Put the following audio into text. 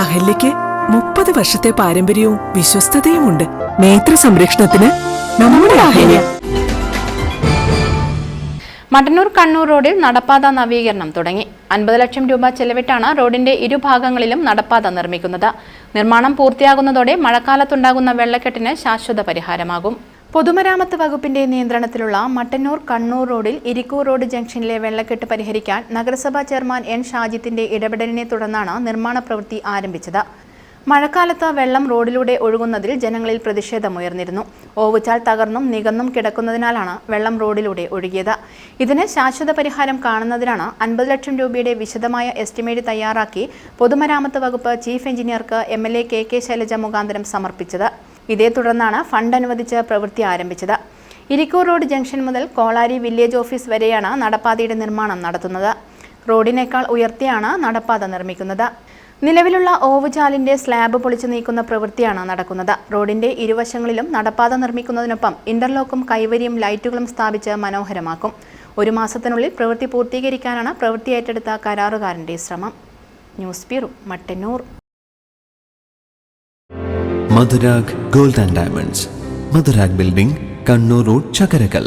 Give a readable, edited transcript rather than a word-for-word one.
അഹല്യയ്ക്ക് 30 വർഷത്തെ പാരമ്പര്യവും വിശ്വസ്തതയുമുണ്ട്. നേത്ര സംരക്ഷണത്തിന് നമ്മുടെ അഹല്യ. മട്ടന്നൂർ കണ്ണൂർ റോഡിൽ നടപ്പാത നവീകരണം തുടങ്ങി. 50 ലക്ഷം രൂപ ചെലവിട്ടാണ് റോഡിന്റെ ഇരുഭാഗങ്ങളിലും നടപ്പാത നിർമ്മിക്കുന്നത്. നിർമ്മാണം പൂർത്തിയാകുന്നതോടെ മഴക്കാലത്തുണ്ടാകുന്ന വെള്ളക്കെട്ടിന് ശാശ്വത പരിഹാരമാകും. പൊതുമരാമത്ത് വകുപ്പിന്റെ നിയന്ത്രണത്തിലുള്ള മട്ടന്നൂർ കണ്ണൂർ റോഡിൽ ഇരിക്കൂർ റോഡ് ജംഗ്ഷനിലെ വെള്ളക്കെട്ട് പരിഹരിക്കാൻ നഗരസഭാ ചെയർമാൻ എൻ ഷാജിത്തിന്റെ ഇടപെടലിനെ തുടർന്നാണ് നിർമ്മാണ പ്രവൃത്തി ആരംഭിച്ചത്. മഴക്കാലത്ത് വെള്ളം റോഡിലൂടെ ഒഴുകുന്നതിൽ ജനങ്ങളിൽ പ്രതിഷേധമുയർന്നിരുന്നു. ഓവുചാൽ തകർന്നും നികന്നും കിടക്കുന്നതിനാലാണ് വെള്ളം റോഡിലൂടെ ഒഴുകിയത്. ഇതിന് ശാശ്വത പരിഹാരം കാണുന്നതിനാണ് 50 ലക്ഷം രൂപയുടെ വിശദമായ എസ്റ്റിമേറ്റ് തയ്യാറാക്കി പൊതുമരാമത്ത് വകുപ്പ് ചീഫ് എഞ്ചിനീയർക്ക് MLA KK ശൈലജ മുഖാന്തരം സമർപ്പിച്ചത്. ഇതേ തുടർന്നാണ് ഫണ്ട് അനുവദിച്ച് പ്രവൃത്തി ആരംഭിച്ചത്. ഇരിക്കൂർ റോഡ് ജംഗ്ഷൻ മുതൽ കോളാരി വില്ലേജ് ഓഫീസ് വരെയാണ് നടപ്പാതയുടെ നിർമ്മാണം നടത്തുന്നത്. റോഡിനേക്കാൾ ഉയർത്തിയാണ് നടപ്പാത നിർമ്മിക്കുന്നത്. നിലവിലുള്ള ഓവുചാലിന്റെ സ്ലാബ് പൊളിച്ചു നീക്കുന്ന പ്രവൃത്തിയാണ് നടക്കുന്നത്. റോഡിന്റെ ഇരുവശങ്ങളിലും നടപ്പാത നിർമ്മിക്കുന്നതിനൊപ്പം ഇന്റർലോക്കും കൈവരിയും ലൈറ്റുകളും സ്ഥാപിച്ച് മനോഹരമാക്കും. 1 മാസത്തിനുള്ളിൽ പ്രവൃത്തി പൂർത്തീകരിക്കാനാണ് പ്രവൃത്തി ഏറ്റെടുത്ത കരാറുകാരന്റെ ശ്രമം. News bureau, Mattannur. Madhurag gold and diamonds, Madhurag building, Kannur road, Chakkarakal.